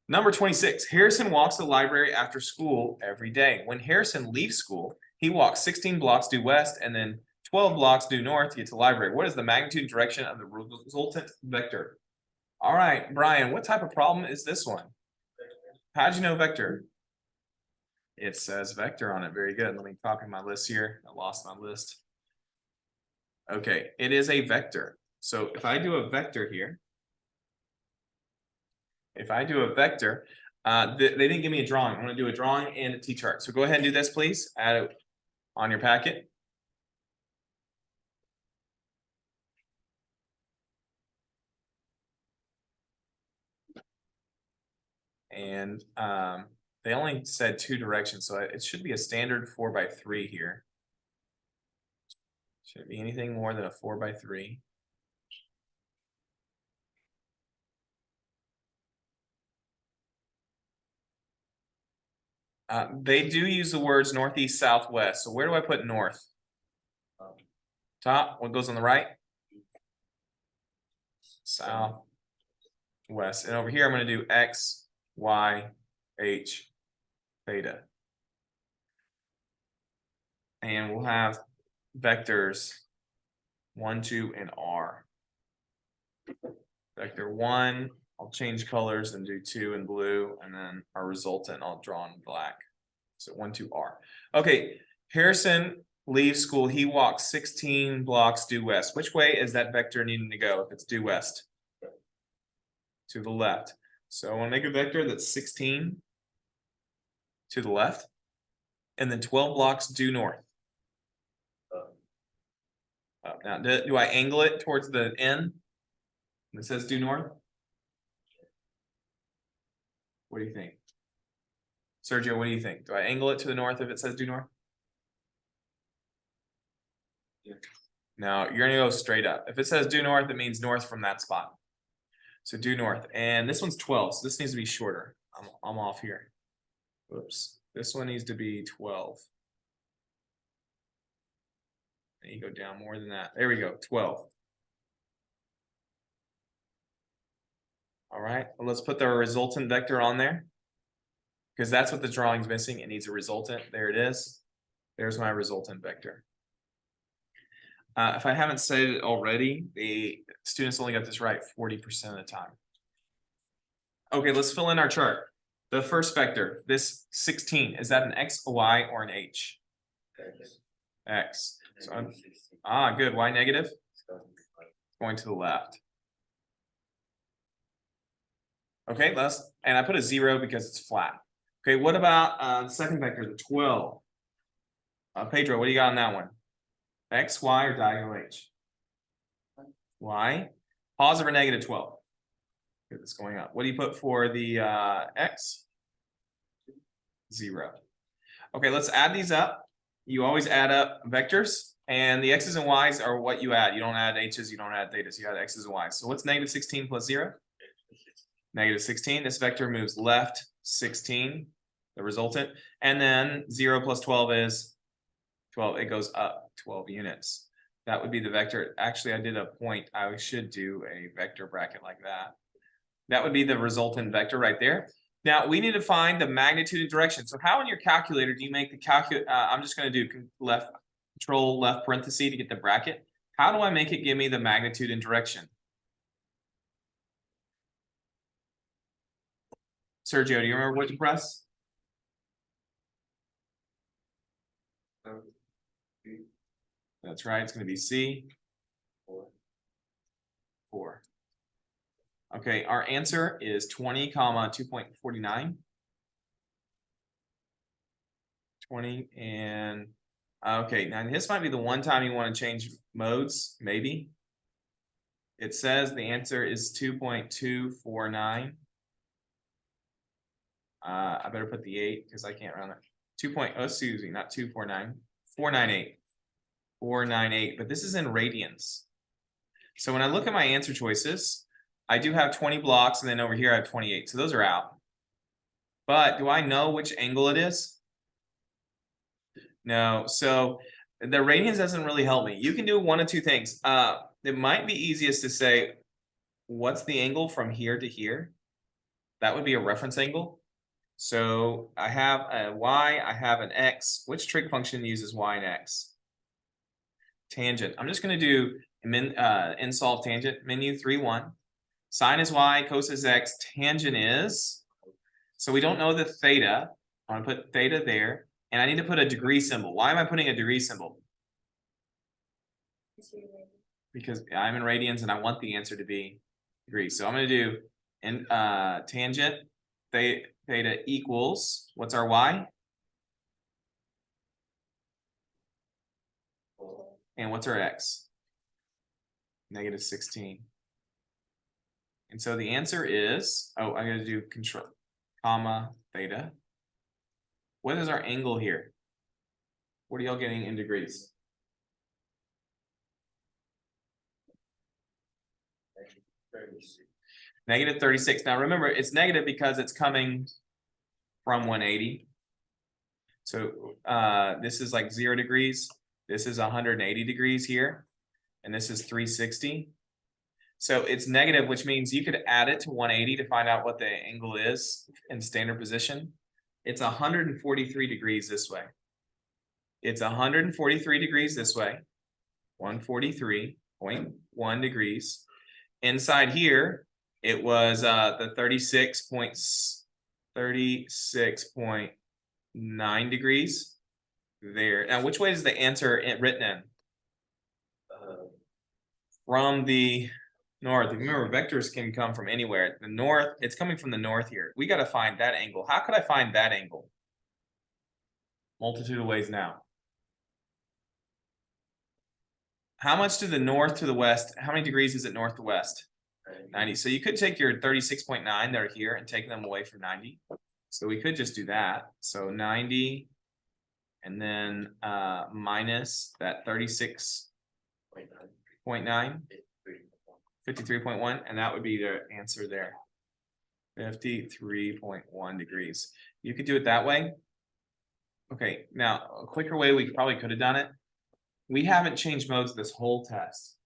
Number 26, Harrison walks to the library after school every day. When Harrison leaves school, he walks 16 blocks due west and then 12 blocks due north to get to the library. What is the magnitude and direction of the resultant vector? All right, Brian, what type of problem is this one? How'd you know vector? It says vector on it. Very good. Let me copy my list here. I lost my list. Okay, it is a vector. So if I do a vector here, they didn't give me a drawing. I'm going to do a drawing and a t-chart. So go ahead and do this, please. Add it on your packet. And they only said 2 directions, so it should be a standard 4x3 here. Shouldn't be anything more than a 4x3. They do use the words northeast, southwest. So where do I put north? Top. What goes on the right? South, west. And over here, I'm going to do X, Y, H, theta. And we'll have vectors 1, 2, and R. Vector 1, I'll change colors and do 2 in blue, and then our resultant I'll draw in black. So 1, 2, R. Okay, Harrison leaves school. He walks 16 blocks due west. Which way is that vector needing to go if it's due west? To the left. So I want to make a vector that's 16 to the left, and then 12 blocks due north. Now, do I angle it towards the N? It says due north. What do you think? Sergio, what do you think? Do I angle it to the north if it says due north? Yeah. No, you're gonna go straight up. If it says due north, it means north from that spot. So due north. And this one's 12, so this needs to be shorter. I'm off here. Whoops. This one needs to be 12. And you go down more than that. There we go, 12. All right, well, let's put the resultant vector on there, because that's what the drawing's missing. It needs a resultant. There it is. There's my resultant vector. If I haven't said it already, the students only got this right 40% of the time. Okay, let's fill in our chart. The first vector, this 16, is that an X, a Y, or an H? X. So good. Y negative? Going to the left. Okay, and I put a 0 because it's flat. Okay, what about the second vector, the 12? Pedro, what do you got on that one? X, Y, or diagonal H? Y. Positive or negative 12? Get this going up. What do you put for the X? 0. Okay, let's add these up. You always add up vectors, and the X's and Y's are what you add. You don't add H's, you don't add thetas, you add X's and Y's. So what's negative 16 plus 0? Negative 16. This vector moves left 16, the resultant, and then 0 plus 12 is 12. It goes up 12 units. That would be the vector. Actually, I did a point. I should do a vector bracket like that. That would be the resultant vector right there. Now we need to find the magnitude and direction. So how in your calculator do you make the calculate? I'm just going to do control left parenthesis to get the bracket. How do I make it give me the magnitude and direction? Sergio, do you remember what to press? That's right. It's going to be C. 4. Okay, our answer is 20, 2.49. 20 and okay, now this might be the one time you want to change modes, maybe. It says the answer is 2.249. I better put the 8 because I can't round it. 2.0, not 249, 498. 498, but this is in radians. So when I look at my answer choices, I do have 20 blocks, and then over here I have 28. So those are out. But do I know which angle it is? No. So the radians doesn't really help me. You can do one of two things. It might be easiest to say, what's the angle from here to here? That would be a reference angle. So I have a y, I have an x. Which trig function uses y and x? Tangent. I'm just going to do solve tangent, menu 3-1. Sine is y, cos is x, tangent is. So we don't know the theta. I'm going to put theta there, and I need to put a degree symbol. Why am I putting a degree symbol? Because I'm in radians and I want the answer to be degrees. So I'm going to do tangent theta equals, what's our y? And what's our x? -16. And so the answer is, oh, I'm going to do control, comma, theta. What is our angle here? What are y'all getting in degrees? -36. Now remember, it's negative because it's coming from 180. So this is like 0 degrees. This is 180 degrees here. And this is 360. So it's negative, which means you could add it to 180 to find out what the angle is in standard position. It's 143 degrees this way. It's 143 degrees this way. 143.1 degrees. Inside here, it was the 36.9 degrees there. Now, which way is the answer written in? From the north. Remember, vectors can come from anywhere. The north, it's coming from the north here. We got to find that angle. How could I find that angle? Multitude of ways now. How much to the north to the west? How many degrees is it north to west? 90. So you could take your 36.9 that are here and take them away from 90. So we could just do that. So 90 and then minus that 36.9, 53.1, and that would be the answer there. 53.1 degrees. You could do it that way. Okay, now a quicker way we probably could have done it. We haven't changed modes this whole test.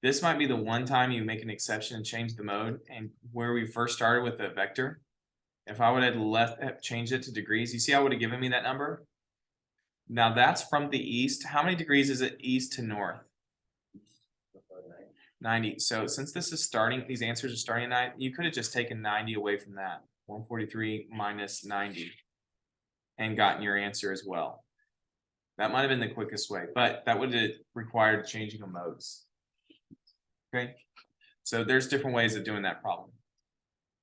This might be the one time you make an exception and change the mode, and where we first started with the vector. If I would have changed it to degrees, you see I would have given me that number. Now that's from the east. How many degrees is it east to north? 90. So since this is starting, these answers are starting at 9, you could have just taken 90 away from that. 143 minus 90 and gotten your answer as well. That might have been the quickest way, but that would have required changing of modes. Okay, so there's different ways of doing that problem.